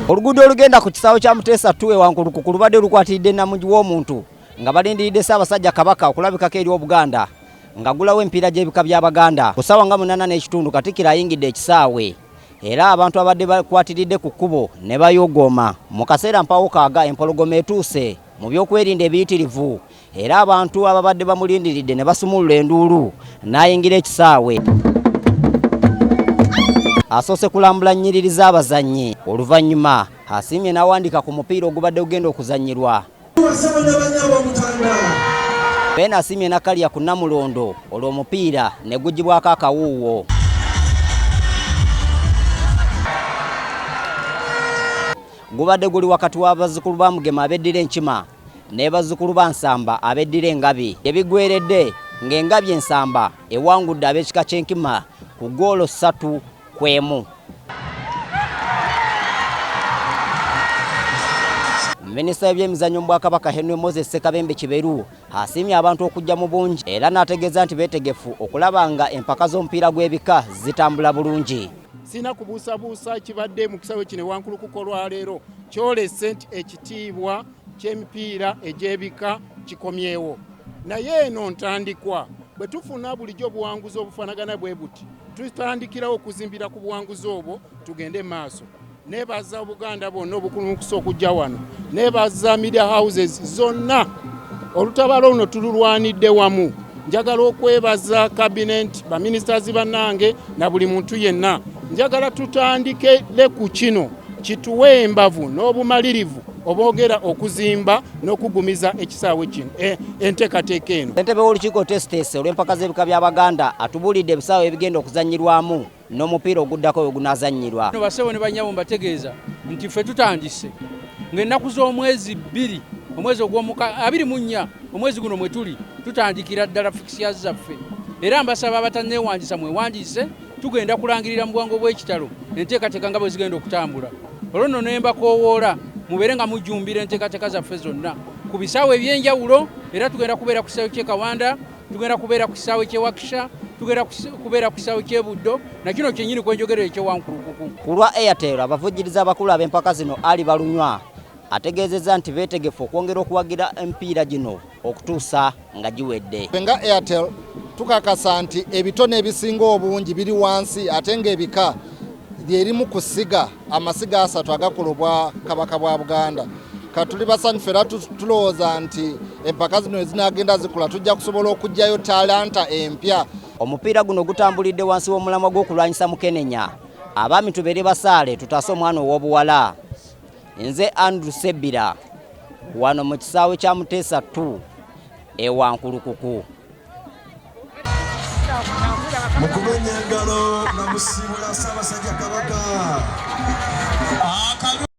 Oluguudo olugenda ku kisaawe kya Muteesa tuwe Wankulukuku lubadde lukwatiridde namugi w'omuntu nga balindiridde Ssaabasajja Kabaka okulabikako eri Obuganda nga gulawo empiira gy'ebika by'Abaganda. Ku ssaawa nga 8:30 Katikkiro ayingidde ekisaawe era abantu abadde bakwatiridde ku kkubo ne bayogooma. Mu kaseera mpawo kaaga empologoma etuuse mu byokwerinda ebiyitirivu era abantu ababadde bamulindiridde ne basumulula enduulu n'ayingira ekisaawe. Asoose kulambula nnyiriri z'abazannyi oluvannyuma asiimye n'awandiika ku mupiira ogubadde ogenda okuzannyirwa. Beena asiimye n'akalya ku Namulondo olw'omupiira ne gugibwako akawuuwo. Gubadde guli wakati w'abazzukulu ba Mugema abeddira enkima ne bazzukulu ba Nsamba abeddira engabi. Ebigweredde ng'engabi ensamba ewangudde ab'ekika ky'enkima ku ggoolo 3-1. Minisita w'ebyemizannyo mu Bwakabaka Henry Moses Ssekabembe Kiberu asiimye abantu okujja mu bungi era n'ategeeza nti beetegefu okulaba nga empaka z'omupiira gw'ebika zitambula bulungi. Sina kubuusabuusa kibadde mu kisaawe kino Wankulukuku olwaleero kyolese nti ekitiibwa ky'emipiira egy'ebika kikomyewo. Naye eno ntandikwa bwe tufuna bulijjo obuwanguzi obufaanagana bwe buti tutandikirawo okuzimbira ku buwanguzi obwo tugende maaso. Nebaza Obuganda bonna obukulumukusa okujja wano, nebaza media houses zonna olutabaalo luno tululwanidde wamu. Njagala okwebaza cabinet baministers bannange na buli muntu yenna. Njagala tutandikire ku kino kituwe embavu n'obumalirivu obogera okuzimba n'okugumiza ekisaawe kino enteekateeka eno. Ssentebe w'olukiiko Tesitesi olw'empaka z'ebika by'Abaganda atubuulidde ebisaawe ebigenda okuzannyirwamu n'omupiira oguddako we gunaazannyirwa. Basebo ne bannyabo mbategeeza nti ffe tutandise ng'ennaku z'omwezi 2 omwezi ogw'omuka 24 omwezi guno mwe tuli tutandikira ddala fikisiyazi zaffe era mbasaba abatanneewandiisa mwewandiise tugenda kulangirira mu bwangu bw'ekitalo enteekateeka nga bwe zigenda okutambula. Olwo nno ne mbakoowoola mubeere nga mujjumbira enteekateeka zaffe zonna ku bisaawe eby'enjawulo era tugenda kubeera ku kisaawe ky'e Kawanda, tugenda kubeera ku kisaawe ky'e Wakisha, tugenda kubeera ku kisaawe ky'e Buddo na kino kyennyini kwe njogera eky'e Wankulukuku. Ku lwa Airtel abavujjiriza abakulu ab'empaka zino Ali Balunywa ategeezezza nti beetegefu okwongera okuwagira empiira gino okutuusa nga giwedde. Nga Airtel tukakasa nti ebitone ebisinga obungi biri wansi ate ng'ebika lyerimu kusiga amasiga 3 agakolobwa Kabaka bwa Buganda. Katuli basanyufu era tulowooza nti empaka zino ezinagenda zikula tujja kusobola okugyayo talanta empya. Omupiira guno gutambulidde wansi w'omulamwa gw'okulwanyisa Mukenenya. Abaami tubeere basaale tutaase omwana ow'obuwala. Nze Andrew Sebbira wano mu kisaawe kya Muteesa 2 Wankulukuku. Mukumenya engalo na musiibula Ssaabasajja Kabaka.